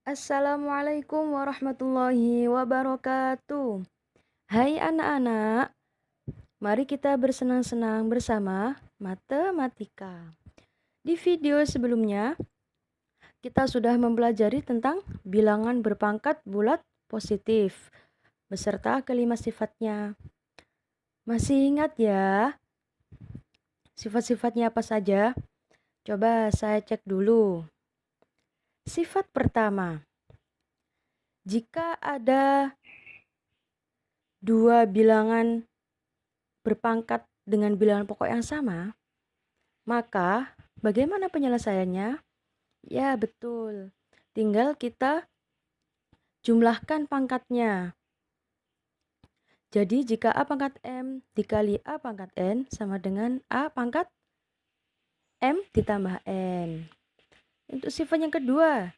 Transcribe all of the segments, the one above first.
Assalamualaikum warahmatullahi wabarakatuh. Hai anak-anak, mari kita bersenang-senang bersama matematika. Di video sebelumnya, kita sudah mempelajari tentang bilangan berpangkat bulat positif beserta kelima sifatnya. Masih ingat ya sifat-sifatnya apa saja? Coba saya cek dulu. Sifat pertama, jika ada dua bilangan berpangkat dengan bilangan pokok yang sama, maka bagaimana penyelesaiannya? Ya, betul. Tinggal kita jumlahkan pangkatnya. Jadi jika A pangkat M dikali A pangkat N sama dengan A pangkat M ditambah N. Untuk sifat yang kedua,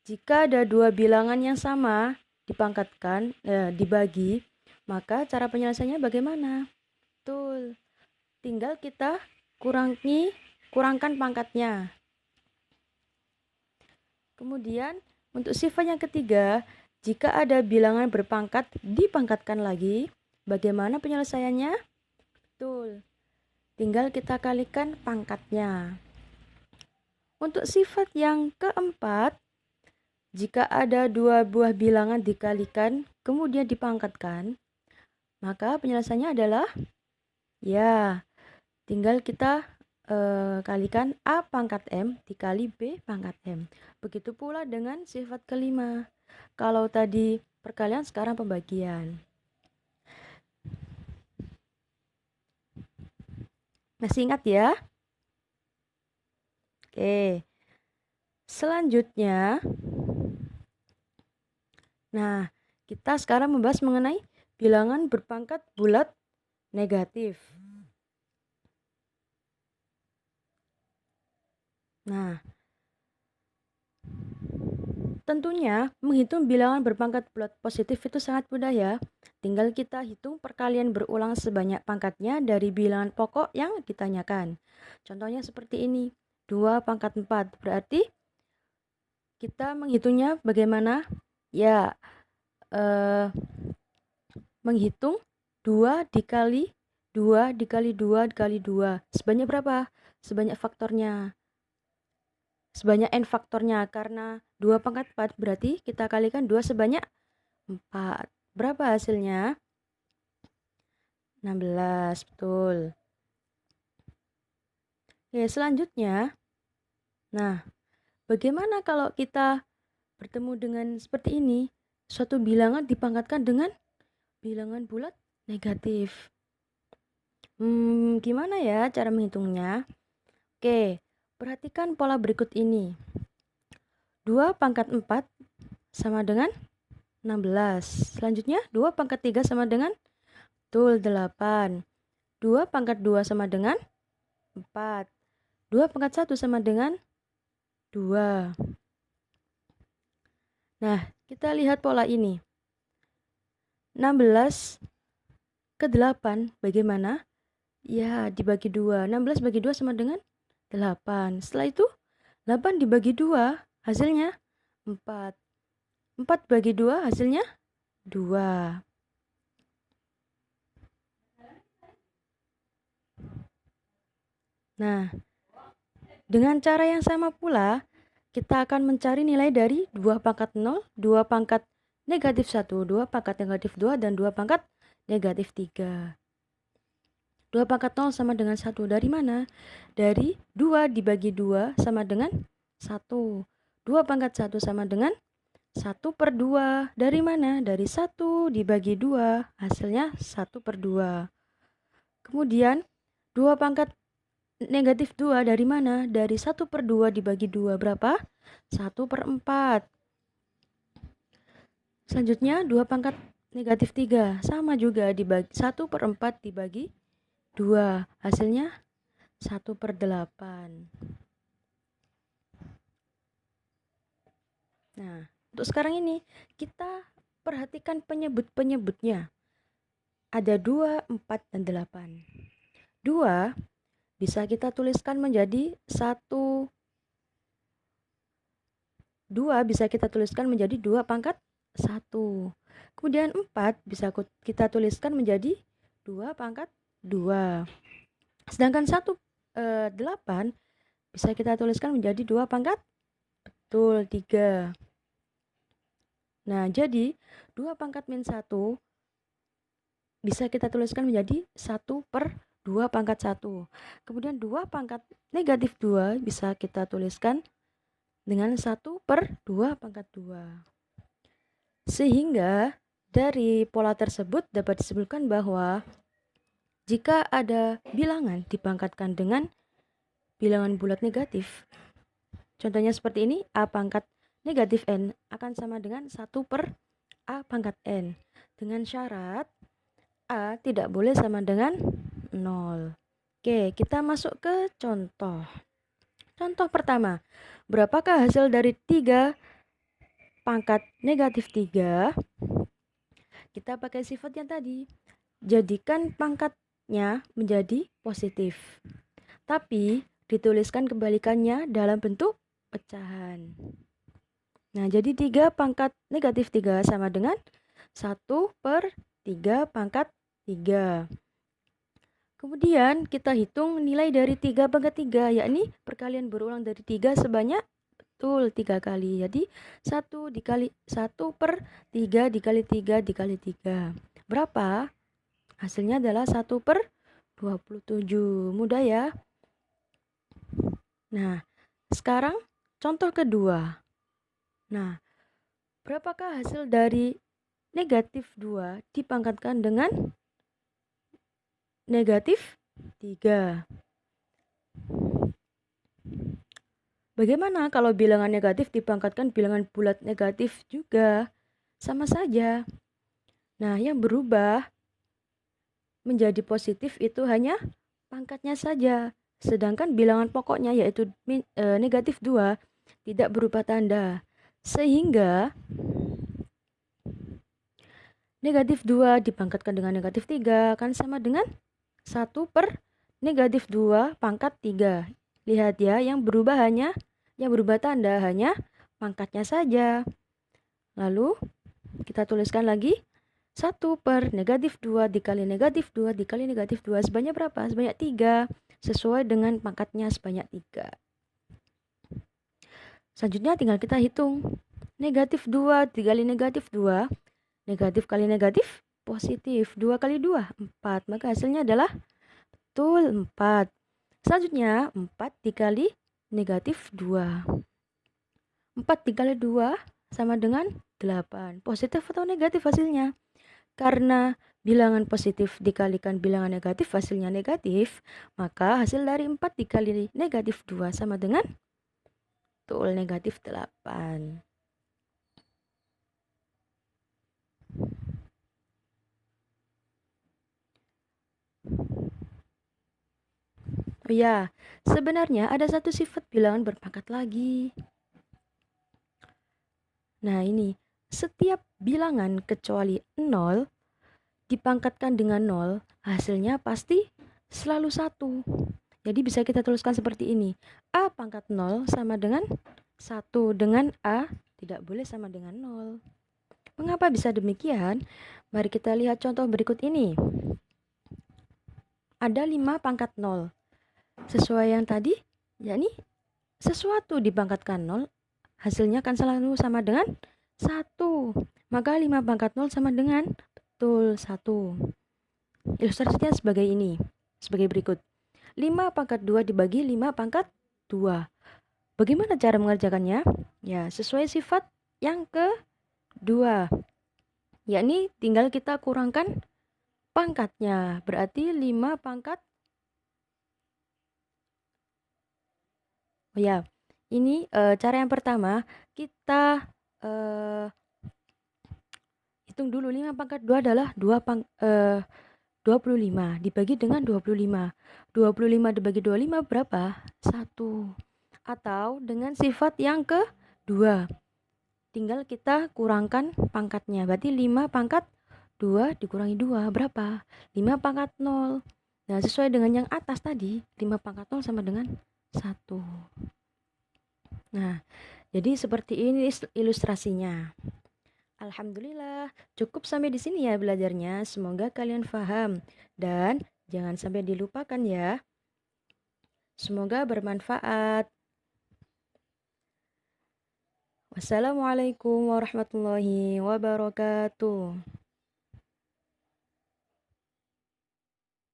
jika ada dua bilangan yang sama dibagi, maka cara penyelesaiannya bagaimana? Betul. Tinggal kita kurangkan pangkatnya. Kemudian untuk sifat yang ketiga, jika ada bilangan berpangkat dipangkatkan lagi, bagaimana penyelesaiannya? Betul. Tinggal kita kalikan pangkatnya. Untuk sifat yang keempat, jika ada dua buah bilangan dikalikan kemudian dipangkatkan, maka penyelesaiannya adalah ya, tinggal kita kalikan A pangkat M dikali B pangkat M. Begitu pula dengan sifat kelima. Kalau tadi perkalian, sekarang pembagian. Masih ingat ya? Oke. Selanjutnya, nah, kita sekarang membahas mengenai bilangan berpangkat bulat negatif. Nah, tentunya menghitung bilangan berpangkat bulat positif itu sangat mudah ya. Tinggal kita hitung perkalian berulang sebanyak pangkatnya dari bilangan pokok yang ditanyakan. Contohnya seperti ini, 2 pangkat 4. Berarti kita menghitungnya bagaimana? Ya, menghitung 2 dikali 2 dikali 2 dikali 2. Sebanyak berapa? Sebanyak faktornya. Sebanyak n faktornya, karena 2 pangkat 4 berarti kita kalikan 2 sebanyak 4. Berapa hasilnya? 16, betul. Oke, selanjutnya. Nah, bagaimana kalau kita bertemu dengan seperti ini? Suatu bilangan dipangkatkan dengan bilangan bulat negatif. Gimana ya cara menghitungnya? Oke, perhatikan pola berikut ini. 2 pangkat 4 sama dengan 16. Selanjutnya 2 pangkat 3 sama dengan 8. 2 pangkat 2 sama dengan 4. 2 pangkat 1 sama dengan 2. Nah, kita lihat pola ini. 16 ke 8 bagaimana? Ya, dibagi 2. 16 bagi 2 sama dengan 8. Setelah itu 8 dibagi 2 hasilnya 4. 4 bagi 2 hasilnya 2. Nah, dengan cara yang sama pula, kita akan mencari nilai dari 2 pangkat 0, 2 pangkat negatif 1, 2 pangkat negatif 2, dan 2 pangkat negatif 3. 2 pangkat 0 sama dengan 1. Dari mana? Dari 2 dibagi 2 sama dengan 1. 2 pangkat 1 sama dengan 1/2. Dari mana? Dari 1 dibagi 2, hasilnya 1/2. Kemudian 2 pangkat negatif 2 dari mana? Dari 1/2 dibagi 2 berapa? 1/4. Selanjutnya 2 pangkat negatif 3 sama juga, dibagi 1/4 dibagi 2, hasilnya 1/8. Nah, untuk sekarang ini kita perhatikan penyebut-penyebutnya. Ada 2, 4, dan 8. 2 bisa kita tuliskan menjadi 1 2 bisa kita tuliskan menjadi 2 pangkat 1. Kemudian 4 bisa kita tuliskan menjadi 2 pangkat 2. Sedangkan 8 bisa kita tuliskan menjadi 2 pangkat, betul, 3. Nah, jadi 2 pangkat min 1 bisa kita tuliskan menjadi 1 per 2 pangkat 1. Kemudian 2 pangkat negatif 2 bisa kita tuliskan dengan 1 per 2 pangkat 2. Sehingga dari pola tersebut dapat disebutkan bahwa jika ada bilangan dipangkatkan dengan bilangan bulat negatif, contohnya seperti ini, A pangkat negatif N akan sama dengan 1 per A pangkat N. Dengan syarat A tidak boleh sama dengan 0. Oke, kita masuk ke contoh. Contoh pertama, berapakah hasil dari 3 pangkat negatif 3? Kita pakai sifat yang tadi. Jadikan pangkatnya menjadi positif. Tapi dituliskan kebalikannya dalam bentuk pecahan. Nah, jadi 3 pangkat negatif 3 sama dengan 1 per 3 pangkat 3. Kemudian kita hitung nilai dari 3 pangkat 3, yakni perkalian berulang dari 3 sebanyak, betul, 3 kali. Jadi 1 dikali 1 per 3 dikali 3 dikali 3. Berapa? Hasilnya adalah 1 per 27. Mudah ya? Nah, sekarang contoh kedua. Nah, berapakah hasil dari negatif 2 dipangkatkan dengan negatif 3? Bagaimana kalau bilangan negatif dipangkatkan bilangan bulat negatif juga? Sama saja. Nah, yang berubah menjadi positif itu hanya pangkatnya saja. Sedangkan bilangan pokoknya yaitu negatif 2 tidak berubah tanda. Sehingga negatif 2 dipangkatkan dengan negatif 3 kan sama dengan 1 per negatif 2 pangkat 3. Lihat ya, yang berubah tanda hanya pangkatnya saja. Lalu kita tuliskan lagi 1 per negatif 2 dikali negatif 2 dikali negatif 2 sebanyak berapa? Sebanyak 3, sesuai dengan pangkatnya sebanyak 3. Selanjutnya tinggal kita hitung. Negatif 2 dikali negatif 2, negatif kali negatif positif. 2 kali 2, 4. Maka hasilnya adalah betul 4. Selanjutnya 4 dikali negatif 2. 4 dikali 2 sama dengan 8. Positif atau negatif hasilnya? Karena bilangan positif dikalikan bilangan negatif hasilnya negatif, maka hasil dari 4 dikali negatif 2 sama dengan betul negatif 8. Oh ya, sebenarnya ada satu sifat bilangan berpangkat lagi. Nah, ini setiap bilangan kecuali 0 dipangkatkan dengan 0, hasilnya pasti selalu 1. Jadi bisa kita tuliskan seperti ini. A pangkat 0 sama dengan 1, dengan A tidak boleh sama dengan 0. Mengapa bisa demikian? Mari kita lihat contoh berikut ini. Ada 5 pangkat 0. Sesuai yang tadi, yakni sesuatu dipangkatkan 0, hasilnya akan selalu sama dengan 1. Maka 5 pangkat 0 sama dengan betul 1. Ilustrasinya sebagai ini, sebagai berikut. 5 pangkat 2 dibagi 5 pangkat 2. Bagaimana cara mengerjakannya? Ya, sesuai sifat yang kedua, yakni tinggal kita kurangkan pangkatnya. Berarti 5 pangkat. Oh ya, ini cara yang pertama, kita hitung dulu. 5 pangkat 2 adalah 25 dibagi dengan 25. 25 dibagi 25 berapa? 1. Atau dengan sifat yang kedua, tinggal kita kurangkan pangkatnya. Berarti 5 pangkat 2 dikurangi 2 berapa? 5 pangkat 0. Nah, sesuai dengan yang atas tadi, 5 pangkat 0 sama dengan 1. Nah, Jadi seperti ini ilustrasinya. Alhamdulillah, cukup sampai di sini ya belajarnya. Semoga kalian paham dan jangan sampai dilupakan ya. Semoga bermanfaat. Wassalamualaikum warahmatullahi wabarakatuh.